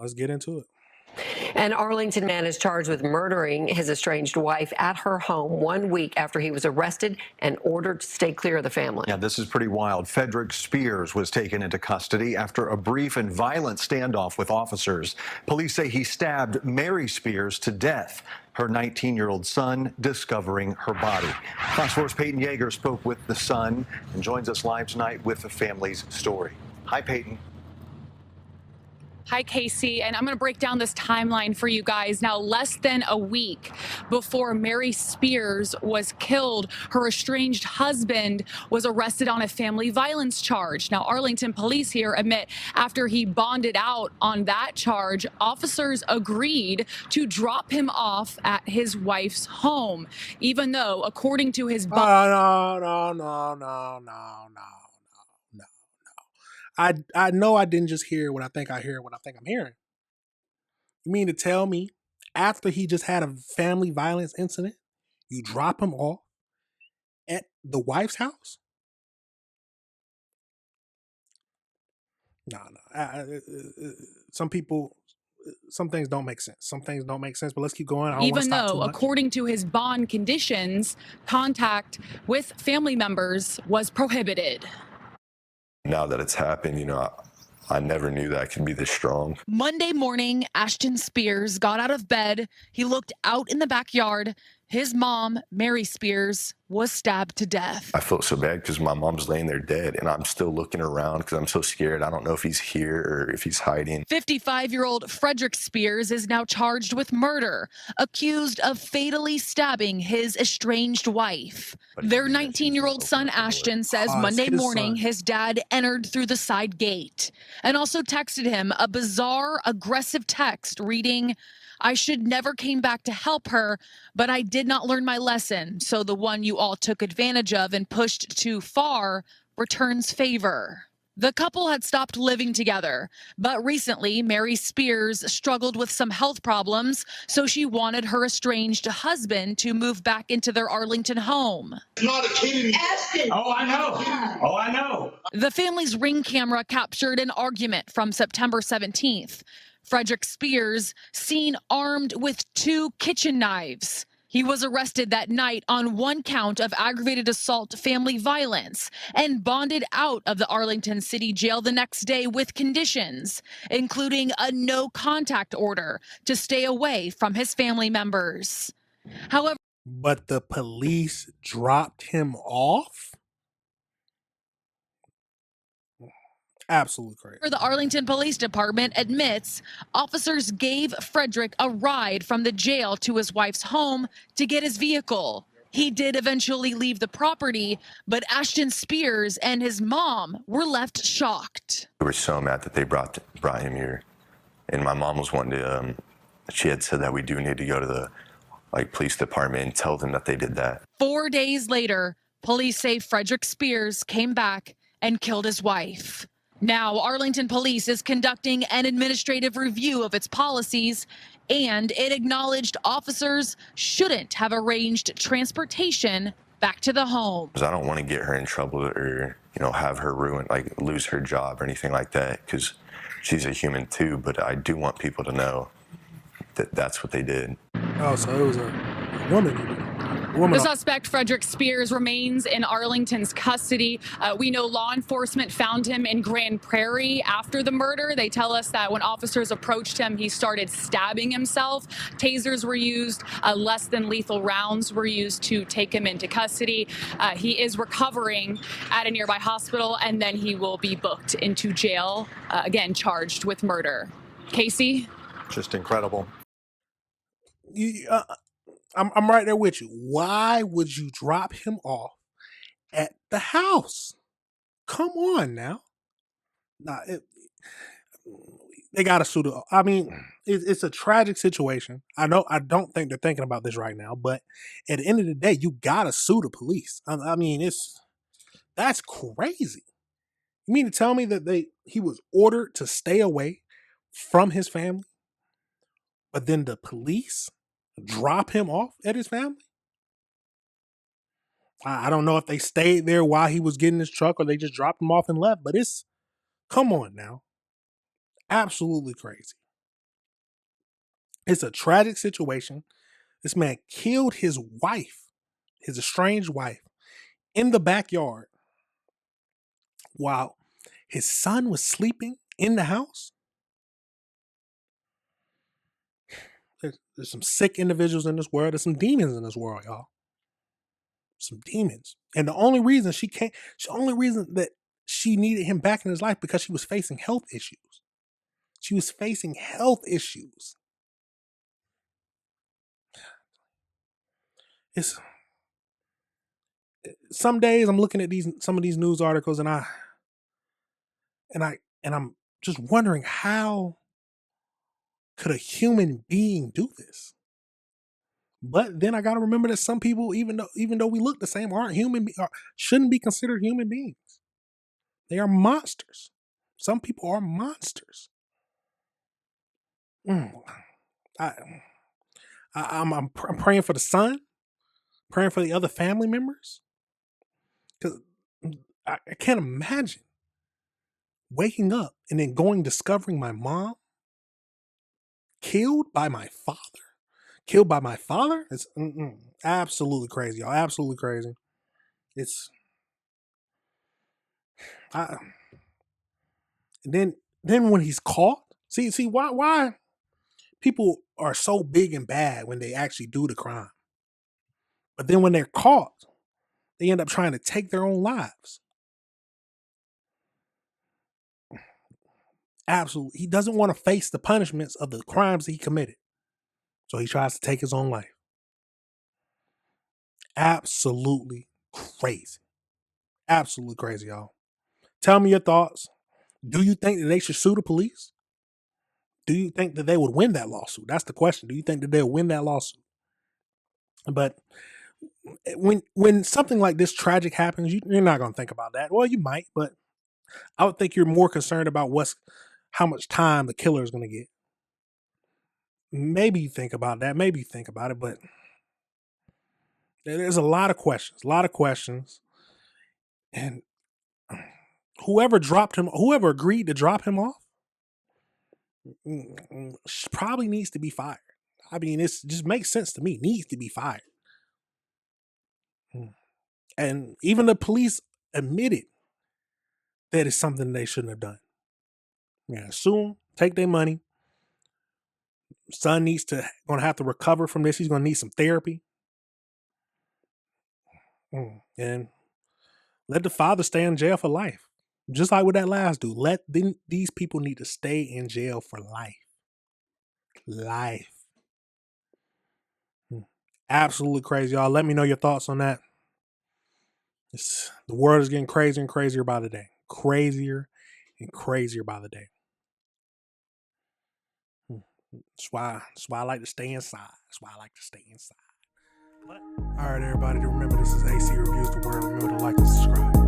let's get into it. An Arlington man is charged with murdering his estranged wife at her home 1 week after he was arrested and ordered to stay clear of the family. Yeah, this is pretty wild. Frederick Spears was taken into custody after a brief and violent standoff with officers. Police say he stabbed Mary Spears to death, her 19-year-old son discovering her body. Fox 4's Peyton Yeager spoke with the son and joins us live tonight with the family's story. Hi, Peyton. Hi, Casey, and I'm going to break down this timeline for you guys. Now, less than a week before Mary Spears was killed, her estranged husband was arrested on a family violence charge. Now, Arlington police here admit after he bonded out on that charge, officers agreed to drop him off at his wife's home, even though, according to his bond. No. I know I didn't just hear what I think I hear, what I think I'm hearing. You mean to tell me after he just had a family violence incident, you drop him off at the wife's house? No. Some things don't make sense. Some things don't make sense, but let's keep going. I don't Even stop though, according to his bond conditions, contact with family members was prohibited. Now that it's happened, I never knew that I could be this strong. Monday morning, Ashton Spears got out of bed. He looked out in the backyard. His mom, Mary Spears, was stabbed to death. I felt so bad because my mom's laying there dead, and I'm still looking around because I'm so scared. I don't know if he's here or if he's hiding. 55-year-old Frederick Spears is now charged with murder, accused of fatally stabbing his estranged wife. Their 19-year-old son, Ashton, says Monday morning his dad entered through the side gate and also texted him a bizarre, aggressive text reading, "I should never came back to help her, but I did not learn my lesson. So the one you all took advantage of and pushed too far returns favor." The couple had stopped living together, but recently Mary Spears struggled with some health problems, so she wanted her estranged husband to move back into their Arlington home. Not a kid. Oh, I know. The family's Ring camera captured an argument from September 17th. Frederick Spears seen armed with 2 kitchen knives. He was arrested that night on 1 count of aggravated assault family violence and bonded out of the Arlington City Jail the next day with conditions, including a no contact order to stay away from his family members. However, but the police dropped him off? Absolutely crazy. The Arlington Police Department admits officers gave Frederick a ride from the jail to his wife's home to get his vehicle. He did eventually leave the property, but Ashton Spears and his mom were left shocked. We were so mad that they brought him here. And my mom was one to, she had said that we do need to go to the police department and tell them that they did that. 4 days later, police say Frederick Spears came back and killed his wife. Now, Arlington Police is conducting an administrative review of its policies, and it acknowledged officers shouldn't have arranged transportation back to the home. I don't want to get her in trouble or, have her ruin, lose her job or anything like that, because she's a human too, but I do want people to know that that's what they did. Oh, so it was a woman who did it. The suspect, Frederick Spears, remains in Arlington's custody. We know law enforcement found him in Grand Prairie after the murder. They tell us that when officers approached him, he started stabbing himself. Tasers were used. Less than lethal rounds were used to take him into custody. He is recovering at a nearby hospital, and then he will be booked into jail, again, charged with murder. Casey? Just incredible. I'm right there with you. Why would you drop him off at the house? Come on now. Nah, they got to sue the. I mean, it's a tragic situation. I don't think they're thinking about this right now, but at the end of the day, you got to sue the police. I mean, that's crazy. You mean to tell me that he was ordered to stay away from his family, but then the police drop him off at his family? I don't know if they stayed there while he was getting his truck or they just dropped him off and left, but come on now. Absolutely crazy. It's a tragic situation. This man killed his wife, his estranged wife, in the backyard while his son was sleeping in the house. There's some sick individuals in this world. There's some demons in this world, y'all. Some demons. And the only reason that she needed him back in his life because she was facing health issues. She was facing health issues. It's some days I'm looking at some of these news articles and I'm just wondering, how could a human being do this? But then I got to remember that some people, even though we look the same, aren't shouldn't be considered human beings. They are monsters. Some people are monsters. I'm praying for the son, praying for the other family members, because I can't imagine waking up and then discovering my mom killed by my father. Killed by my father? It's absolutely crazy, y'all. Absolutely crazy. It's and then when he's caught, see why people are so big and bad when they actually do the crime, but then when they're caught, they end up trying to take their own lives. Absolutely, he doesn't want to face the punishments of the crimes that he committed, so he tries to take his own life. Absolutely crazy. Absolutely crazy, y'all. Tell me your thoughts. Do you think that they should sue the police? Do you think that they would win that lawsuit? That's the question. Do you think that they'll win that lawsuit? But when something like this tragic happens, you're not going to think about that. Well, you might, but I would think you're more concerned about how much time the killer is going to get. Maybe you think about that. Maybe you think about it, but there's a lot of questions. And whoever agreed to drop him off, probably needs to be fired. I mean, it just makes sense to me. Needs to be fired. And even the police admitted that it's something they shouldn't have done. Yeah, sue them, take their money. Son gonna have to recover from this. He's gonna need some therapy. And let the father stay in jail for life. Just like with that last dude. These people need to stay in jail for life. Life. Absolutely crazy, y'all. Let me know your thoughts on that. The world is getting crazier and crazier by the day. Crazier and crazier by the day. That's why I like to stay inside. All right, everybody, remember this is AC Reviews the Word. Remember to like and subscribe.